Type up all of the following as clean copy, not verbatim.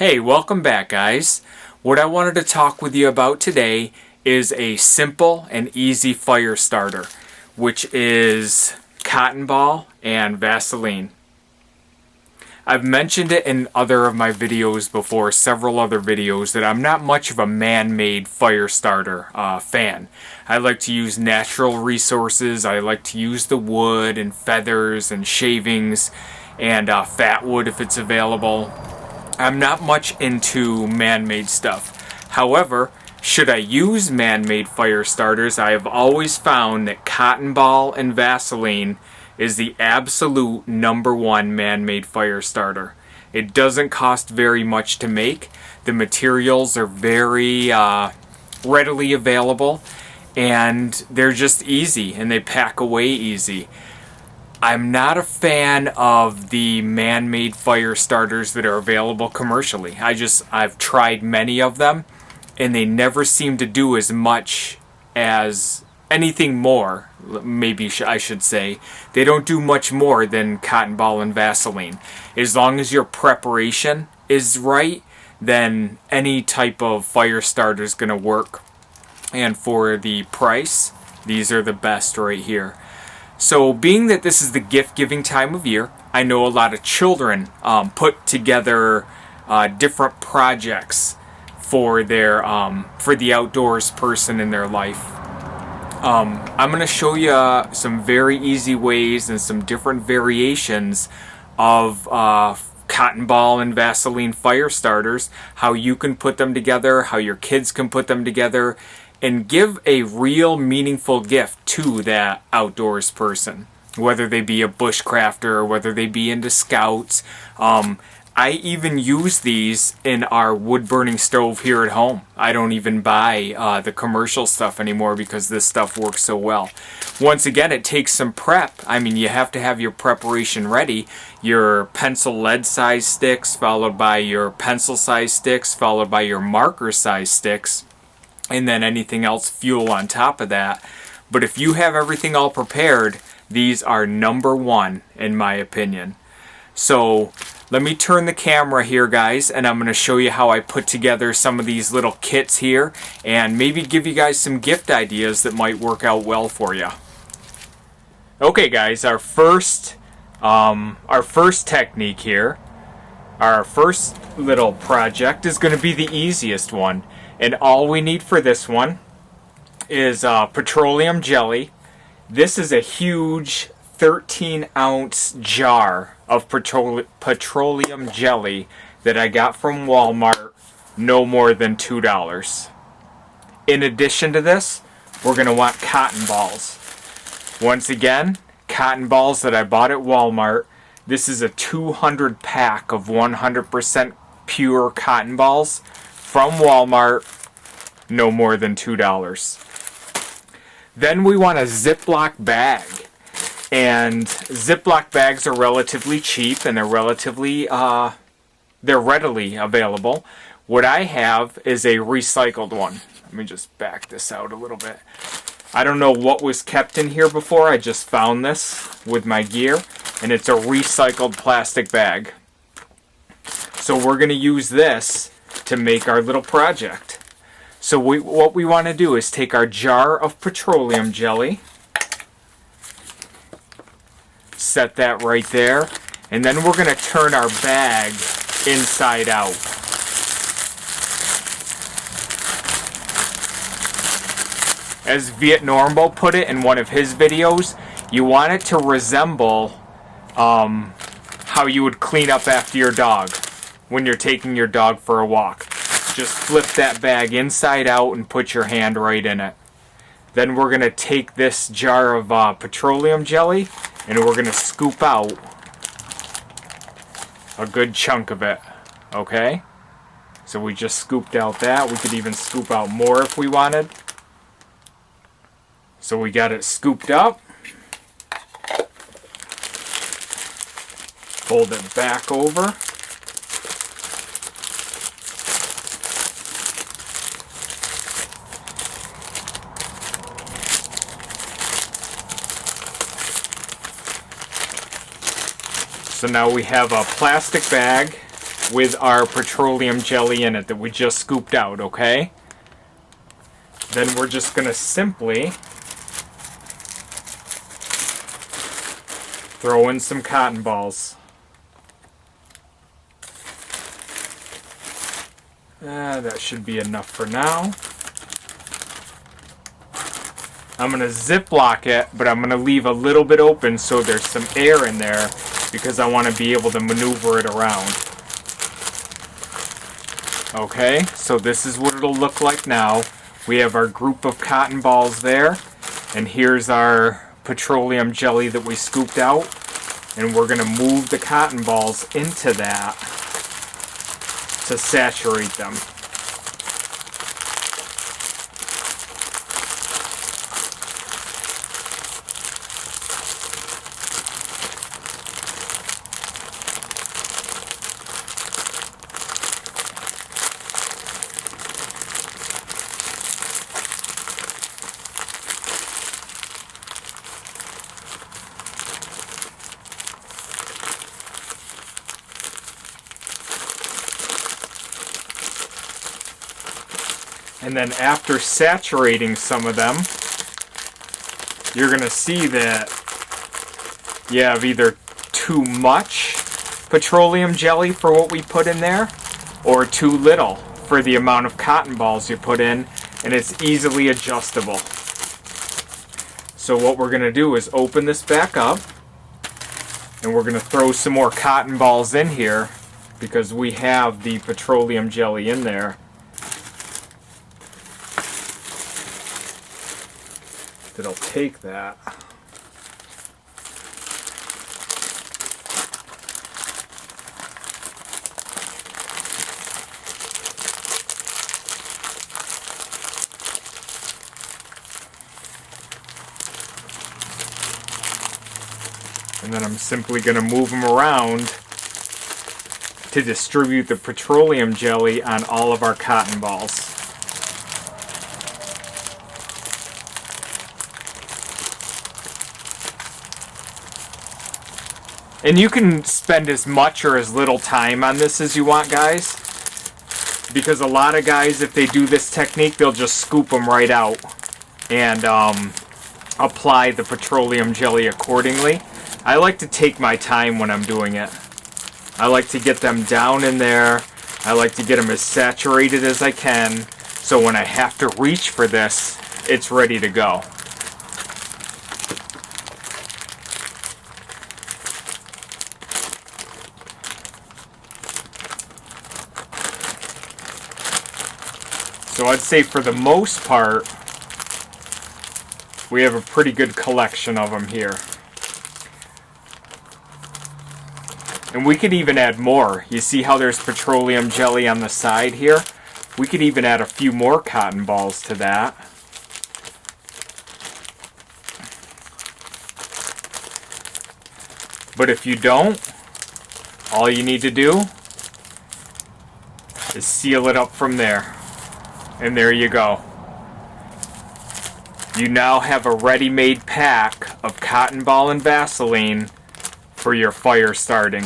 Hey, welcome back guys. What I wanted to talk with you about today is a simple and easy fire starter, which is cotton ball and Vaseline. I've mentioned it in other of my videos before, several other videos, that I'm not much of a man-made fire starter fan. I like to use natural resources. I like to use the wood and feathers and shavings and fat wood if it's available. I'm not much into man-made stuff. However, should I use man-made fire starters, I have always found that cotton ball and Vaseline is the absolute #1 man-made fire starter. It doesn't cost very much to make. The materials are very readily available, and they're just easy, and they pack away easy. I'm not a fan of the man-made fire starters that are available commercially. I've tried many of them, and they never seem to do as much as anything more, maybe I should say. They don't do much more than cotton ball and Vaseline. As long as your preparation is right, then any type of fire starter is going to work. And for the price, these are the best right here. So being that this is the gift-giving time of year, I know a lot of children put together different projects for the outdoors person in their life. I'm going to show you some very easy ways and some different variations of cotton ball and Vaseline fire starters, how you can put them together, how your kids can put them together, and give a real meaningful gift to that outdoors person, whether they be a bushcrafter or whether they be into scouts. I even use these in our wood-burning stove here at home. I don't even buy the commercial stuff anymore because this stuff works so well. Once again, it takes some prep. I mean, you have to have your preparation ready. Your pencil lead size sticks, followed by your pencil size sticks, followed by your marker size sticks, and then anything else fuel on top of that. But if you have everything all prepared, these are #1 in my opinion. So let me turn the camera here guys, and I'm going to show you how I put together some of these little kits here and maybe give you guys some gift ideas that might work out well for you. Okay guys, our first technique here, our first little project is going to be the easiest one. And all we need for this one is petroleum jelly. This is a huge 13-ounce jar of petroleum jelly that I got from Walmart, no more than $2. In addition to this, we're going to want cotton balls. Once again, cotton balls that I bought at Walmart. This is a 200 pack of 100% pure cotton balls from Walmart, no more than $2. Then we want a Ziploc bag. And Ziploc bags are relatively cheap, and they're readily available. What I have is a recycled one. Let me just back this out a little bit. I don't know what was kept in here before. I just found this with my gear, and it's a recycled plastic bag. So we're going to use this to make our little project. So what we want to do is take our jar of petroleum jelly, set that right there, and then we're going to turn our bag inside out. As VietNormbo put it in one of his videos, you want it to resemble how you would clean up after your dog when you're taking your dog for a walk. Just flip that bag inside out and put your hand right in it. Then we're going to take this jar of petroleum jelly and we're going to scoop out a good chunk of it. Okay? So we just scooped out that. We could even scoop out more if we wanted. So we got it scooped up. Fold it back over. So now we have a plastic bag with our petroleum jelly in it that we just scooped out, okay? Then we're just going to simply throw in some cotton balls. That should be enough for now. I'm going to Ziploc it, but I'm going to leave a little bit open so there's some air in there because I want to be able to maneuver it around. Okay, so this is what it'll look like now. We have our group of cotton balls there, and here's our petroleum jelly that we scooped out, and we're going to move the cotton balls into that to saturate them. And then after saturating some of them, you're going to see that you have either too much petroleum jelly for what we put in there, or too little for the amount of cotton balls you put in, and it's easily adjustable. So what we're going to do is open this back up, and we're going to throw some more cotton balls in here because we have the petroleum jelly in there. That'll take that. And then I'm simply going to move them around to distribute the petroleum jelly on all of our cotton balls. And you can spend as much or as little time on this as you want, guys. Because a lot of guys, if they do this technique, they'll just scoop them right out and apply the petroleum jelly accordingly. I like to take my time when I'm doing it. I like to get them down in there. I like to get them as saturated as I can, so when I have to reach for this, it's ready to go. So I'd say for the most part, we have a pretty good collection of them here. And we could even add more. You see how there's petroleum jelly on the side here? We could even add a few more cotton balls to that. But if you don't, all you need to do is seal it up from there. And there you go. You now have a ready-made pack of cotton ball and Vaseline for your fire starting.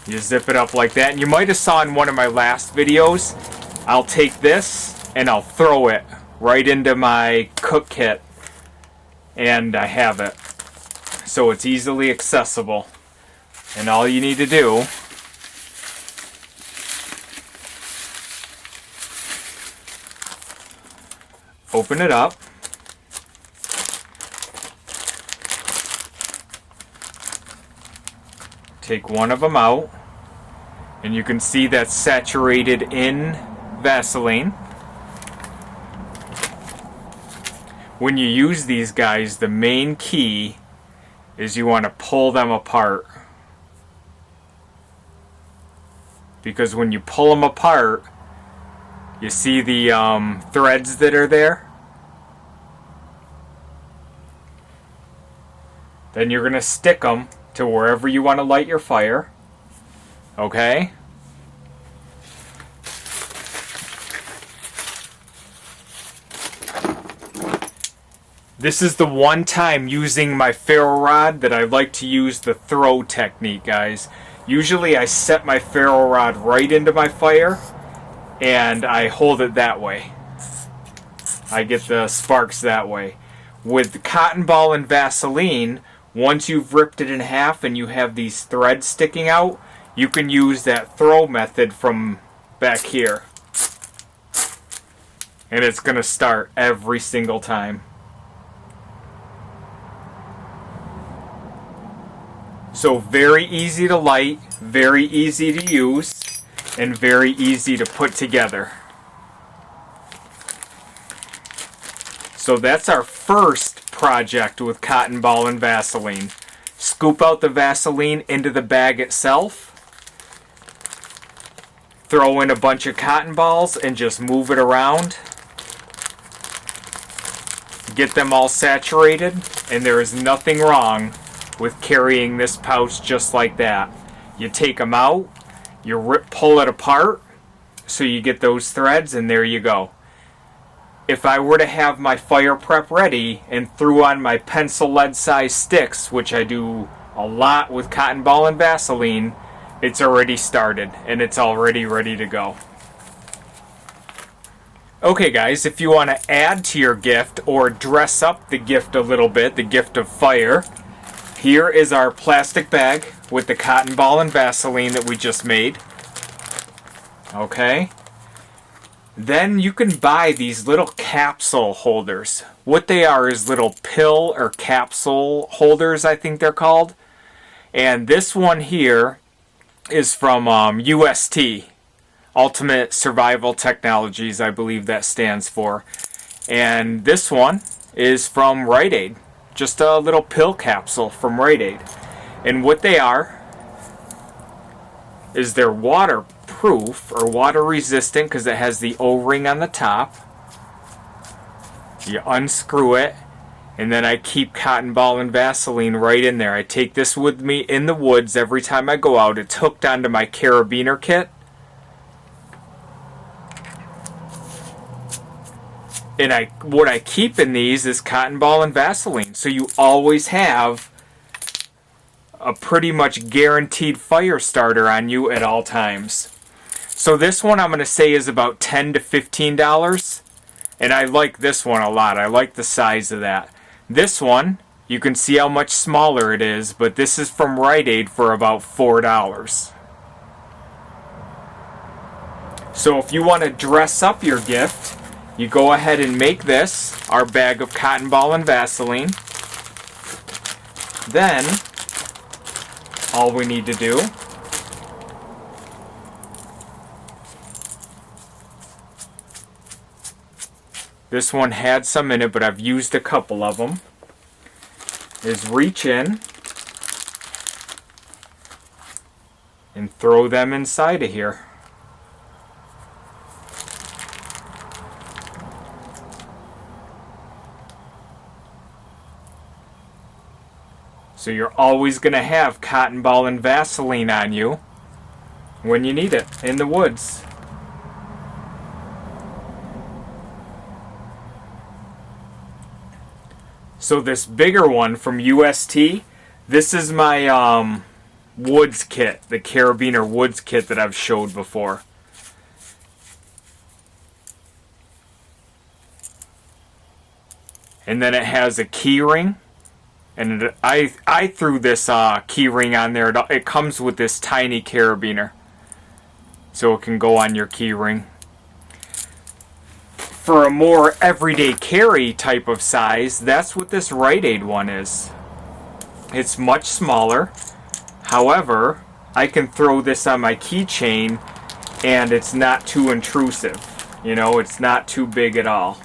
You zip it up like that, and you might have saw in one of my last videos, I'll take this and I'll throw it right into my cook kit, and I have it. So it's easily accessible. And all you need to do open it up, take one of them out, and you can see that's saturated in Vaseline. When you use these guys, the main key is you want to pull them apart. Because when you pull them apart, you see the threads that are there? Then you're going to stick them to wherever you want to light your fire. Okay? This is the one time using my ferro rod that I like to use the throw technique, guys. Usually I set my ferro rod right into my fire and I hold it that way. I get the sparks that way. With cotton ball and Vaseline, once you've ripped it in half and you have these threads sticking out, you can use that throw method from back here. And it's going to start every single time. So very easy to light, very easy to use, and very easy to put together. So that's our first project with cotton ball and Vaseline. Scoop out the Vaseline into the bag itself. Throw in a bunch of cotton balls and just move it around. Get them all saturated, and there is nothing wrong with carrying this pouch just like that. You take them out, you pull it apart so you get those threads, and there you go. If I were to have my fire prep ready and threw on my pencil lead size sticks, which I do a lot with cotton ball and Vaseline, it's already started and it's already ready to go. Okay guys, if you want to add to your gift or dress up the gift a little bit, the gift of fire, here is our plastic bag with the cotton ball and Vaseline that we just made. Okay. Then you can buy these little capsule holders. What they are is little pill or capsule holders, I think they're called. And this one here is from U.S.T. Ultimate Survival Technologies, I believe that stands for. And this one is from Rite Aid. Just a little pill capsule from Rite Aid. And what they are is they're waterproof or water resistant because it has the O-ring on the top. You unscrew it, and then I keep cotton ball and Vaseline right in there. I take this with me in the woods every time I go out. It's hooked onto my carabiner kit. And what I keep in these is cotton ball and Vaseline. So you always have a pretty much guaranteed fire starter on you at all times. So this one I'm going to say is about $10 to $15. And I like this one a lot. I like the size of that. This one, you can see how much smaller it is, but this is from Rite Aid for about $4. So if you want to dress up your gift, you go ahead and make this, our bag of cotton ball and Vaseline. Then, all we need to do this one had some in it, but I've used a couple of them, is reach in and throw them inside of here. So you're always going to have cotton ball and Vaseline on you when you need it in the woods. So this bigger one from UST, this is my woods kit, the carabiner woods kit that I've showed before. And then it has a key ring. And I threw this key ring on there. It comes with this tiny carabiner, so it can go on your key ring. For a more everyday carry type of size, that's what this Rite Aid one is. It's much smaller. However, I can throw this on my keychain and it's not too intrusive. You know, it's not too big at all.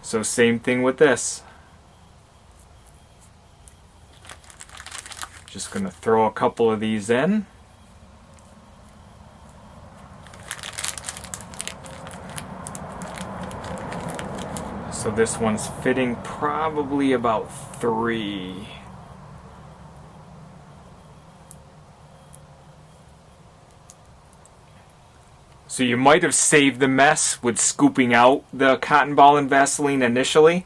So same thing with this. Just going to throw a couple of these in. So this one's fitting probably about 3. So you might have saved the mess with scooping out the cotton ball and Vaseline initially,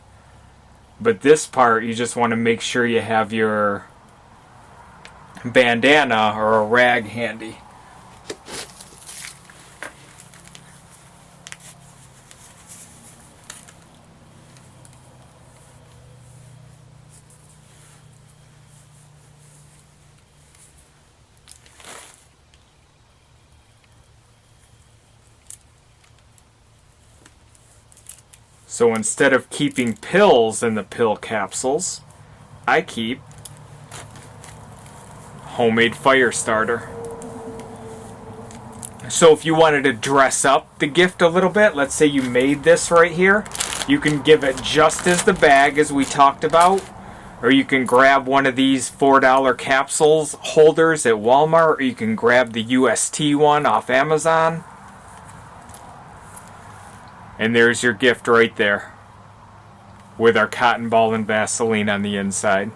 But this part, you just want to make sure you have your bandana or a rag handy. So instead of keeping pills in the pill capsules, I keep homemade fire starter. So if you wanted to dress up the gift a little bit, let's say you made this right here, you can give it just as the bag as we talked about, or you can grab one of these $4 capsules holders at Walmart, or you can grab the UST one off Amazon. And there's your gift right there, with our cotton ball and Vaseline on the inside.